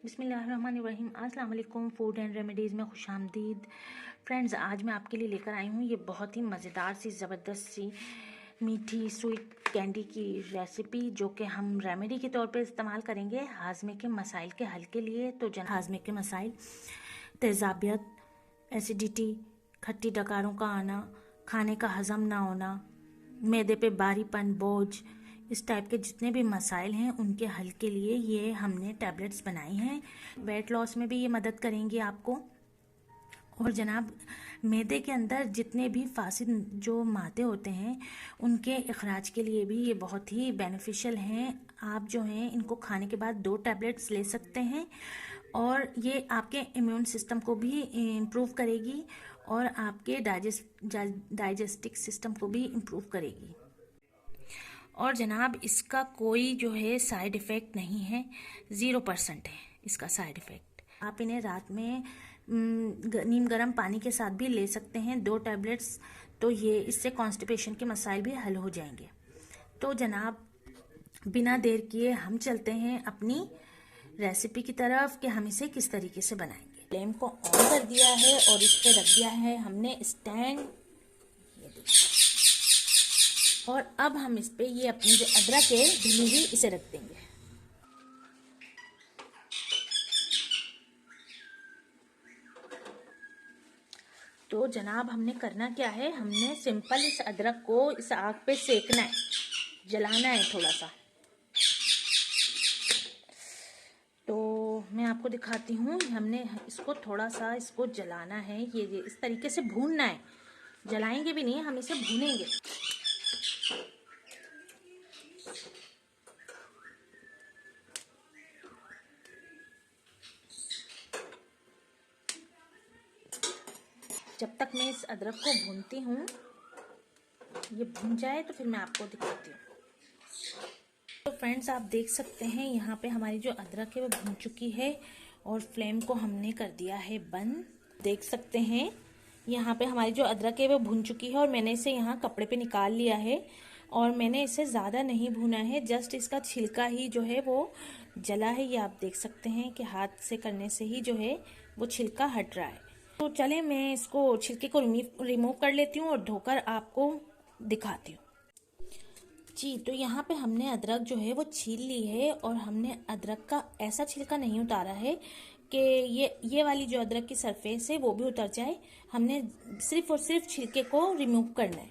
बिस्मिल्लाहिर्रहमानिर्रहीम। अस्सलाम वालेकुम। फूड एंड रेमेडीज़ में खुशामदीद। फ्रेंड्स, आज मैं आपके लिए लेकर आई हूँ ये बहुत ही मज़ेदार सी ज़बरदस्त सी मीठी स्वीट कैंडी की रेसिपी, जो कि हम रेमेडी के तौर पे इस्तेमाल करेंगे हाजमे के मसाइल के हल के लिए। तो हाजमे के मसाइल, तेज़ाबियत, एसिडिटी, खट्टी डकारों का आना, खाने का हज़म ना होना, मैदे पे भारीपन, बोझ, इस टाइप के जितने भी मसाइल हैं उनके हल के लिए ये हमने टैबलेट्स बनाई हैं। वेट लॉस में भी ये मदद करेंगी आपको। और जनाब, मैदे के अंदर जितने भी फासिद जो मादे होते हैं उनके इखराज के लिए भी ये बहुत ही बेनिफिशियल हैं। आप जो हैं इनको खाने के बाद 2 टैबलेट्स ले सकते हैं और ये आपके इम्यून सिस्टम को भी इम्प्रूव करेगी और आपके डाइजेस्टिक सिस्टम को भी इम्प्रूव करेगी। और जनाब, इसका कोई जो है साइड इफ़ेक्ट नहीं है, 0% है इसका साइड इफ़ेक्ट। आप इन्हें रात में नीम गर्म पानी के साथ भी ले सकते हैं, 2 टैबलेट्स। तो ये इससे कॉन्स्टिपेशन के मसाइल भी हल हो जाएंगे। तो जनाब, बिना देर किए हम चलते हैं अपनी रेसिपी की तरफ कि हम इसे किस तरीके से बनाएंगे। फ्लेम को ऑन कर दिया है और इस पर रख दिया है हमने स्टैंड। ये देखिए, और अब हम इस पे ये अपनी जो अदरक है ढीली हुई इसे रख देंगे। तो जनाब, हमने करना क्या है, हमने सिंपल इस अदरक को इस आग पे सेकना है, जलाना है थोड़ा सा। तो मैं आपको दिखाती हूँ, हमने इसको थोड़ा सा इसको जलाना है। ये इस तरीके से भूनना है, जलाएंगे भी नहीं, हम इसे भूनेंगे। जब तक मैं इस अदरक को भूनती हूँ, ये भून जाए तो फिर मैं आपको दिखाती हूँ। तो फ्रेंड्स, आप देख सकते हैं यहाँ पे हमारी जो अदरक है वो भून चुकी है और फ्लेम को हमने कर दिया है बंद। देख सकते हैं यहाँ पे हमारी जो अदरक है वो भून चुकी है और मैंने इसे यहाँ कपड़े पे निकाल लिया है। और मैंने इसे ज़्यादा नहीं भूना है, जस्ट इसका छिलका ही जो है वो जला है। ये आप देख सकते हैं कि हाथ से करने से ही जो है वो छिलका हट रहा है। तो चले मैं इसको छिलके को रिमूव कर लेती हूँ और धोकर आपको दिखाती हूँ। जी, तो यहाँ पे हमने अदरक जो है वो छील ली है और हमने अदरक का ऐसा छिलका नहीं उतारा है कि ये वाली जो अदरक की सरफेस है वो भी उतर जाए। हमने सिर्फ और सिर्फ छिलके को रिमूव करना है।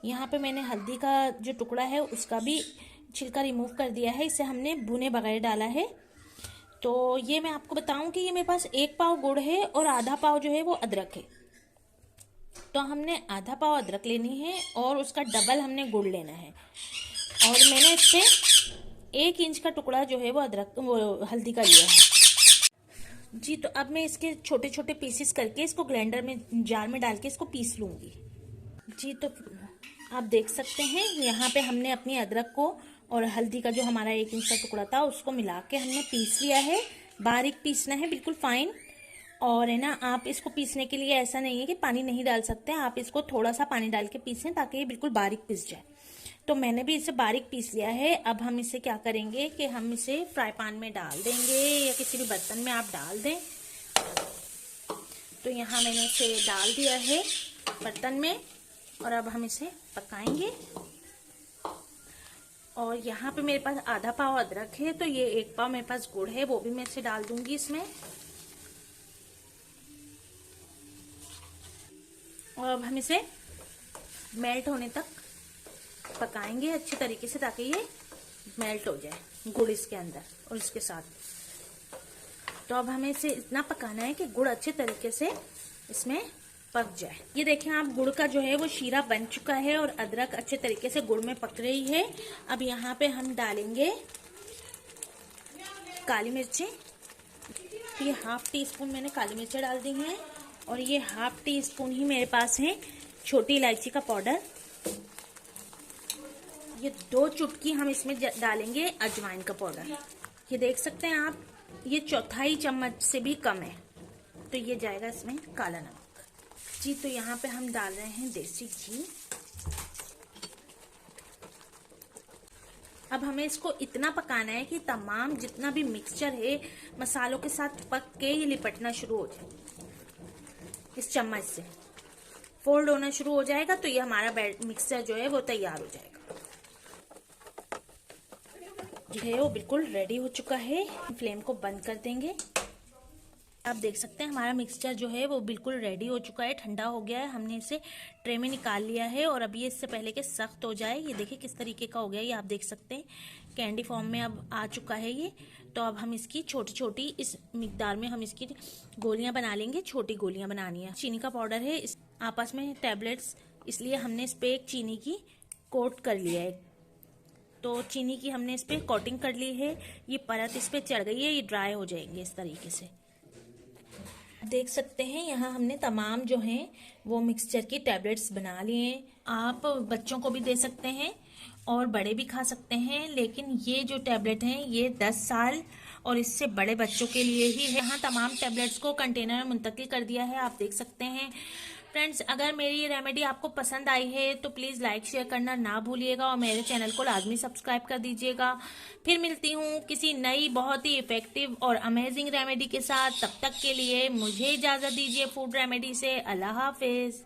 यहाँ पे मैंने हल्दी का जो टुकड़ा है उसका भी छिलका रिमूव कर दिया है, इसे हमने भुने बगैर डाला है। तो ये मैं आपको बताऊं कि ये मेरे पास 1 पाव गुड़ है और आधा पाव जो है वो अदरक है। तो हमने आधा पाव अदरक लेनी है और उसका डबल हमने गुड़ लेना है। और मैंने इससे 1 इंच का टुकड़ा जो है वो हल्दी का लिया है। जी, तो अब मैं इसके छोटे छोटे पीसेस करके इसको ग्राइंडर में जार में डाल के इसको पीस लूंगी। जी, तो आप देख सकते हैं यहाँ पे हमने अपनी अदरक को और हल्दी का जो हमारा 1 इंच का टुकड़ा था उसको मिला के हमने पीस लिया है। बारीक पीसना है, बिल्कुल फाइन। और है ना, आप इसको पीसने के लिए ऐसा नहीं है कि पानी नहीं डाल सकते, आप इसको थोड़ा सा पानी डाल के पीसें ताकि ये बिल्कुल बारीक पीस जाए। तो मैंने भी इसे बारीक पीस लिया है। अब हम इसे क्या करेंगे कि हम इसे फ्राई पैन में डाल देंगे या किसी भी बर्तन में आप डाल दें। तो यहाँ मैंने इसे डाल दिया है बर्तन में और अब हम इसे पकाएंगे। और यहाँ पे मेरे पास आधा पाव अदरक है, तो ये 1 पाव मेरे पास गुड़ है, वो भी मैं इसे डाल दूंगी इसमें। और अब हम इसे मेल्ट होने तक पकाएंगे अच्छी तरीके से ताकि ये मेल्ट हो जाए गुड़ इसके अंदर और इसके साथ। तो अब हमें इसे इतना पकाना है कि गुड़ अच्छे तरीके से इसमें पक जाए। ये देखें आप, गुड़ का जो है वो शीरा बन चुका है और अदरक अच्छे तरीके से गुड़ में पक रही है। अब यहाँ पे हम डालेंगे काली मिर्चें। ये 1/2 टीस्पून मैंने काली मिर्चें डाल दी हैं और ये 1/2 टीस्पून ही मेरे पास है छोटी इलायची का पाउडर। ये 2 चुटकी हम इसमें डालेंगे अजवाइन का पाउडर। ये देख सकते हैं आप, ये 1/4 चम्मच से भी कम है, तो ये जाएगा इसमें काला नमक। जी, तो यहाँ पे हम डाल रहे हैं देसी घी। अब हमें इसको इतना पकाना है कि तमाम जितना भी मिक्सचर है मसालों के साथ पक के ये लिपटना शुरू हो जाए। इस चम्मच से फोल्ड होना शुरू हो जाएगा तो ये हमारा मिक्सचर जो है वो तैयार हो जाएगा। जो है वो बिल्कुल रेडी हो चुका है। फ्लेम को बंद कर देंगे। आप देख सकते हैं हमारा मिक्सचर जो है वो बिल्कुल रेडी हो चुका है, ठंडा हो गया है। हमने इसे ट्रे में निकाल लिया है और अभी इससे पहले कि सख्त हो जाए, ये देखिए किस तरीके का हो गया। ये आप देख सकते हैं कैंडी फॉर्म में अब आ चुका है ये। तो अब हम इसकी छोटी छोटी इस मिकदार में हम इसकी गोलियां बना लेंगे। छोटी गोलियां बनानी है। चीनी का पाउडर है, इस आपस में टैबलेट्स, इसलिए हमने इस पे एक चीनी की कोट कर लिया है। तो चीनी की हमने इस पे कोटिंग कर ली है। ये परत इस पे चढ़ गई है, ये ड्राई हो जाएंगे इस तरीके से। देख सकते हैं यहाँ हमने तमाम जो हैं वो मिक्सचर की टैबलेट्स बना लिए हैं। आप बच्चों को भी दे सकते हैं और बड़े भी खा सकते हैं, लेकिन ये जो टैबलेट हैं ये 10 साल और इससे बड़े बच्चों के लिए ही है। यहाँ तमाम टैबलेट्स को कंटेनर में मुंतकिल कर दिया है, आप देख सकते हैं। फ्रेंड्स, अगर मेरी ये रेमेडी आपको पसंद आई है तो प्लीज़ लाइक शेयर करना ना भूलिएगा और मेरे चैनल को लाजमी सब्सक्राइब कर दीजिएगा। फिर मिलती हूँ किसी नई बहुत ही इफेक्टिव और अमेजिंग रेमेडी के साथ। तब तक के लिए मुझे इजाज़त दीजिए फूड रेमेडी से। अल्लाह हाफिज़।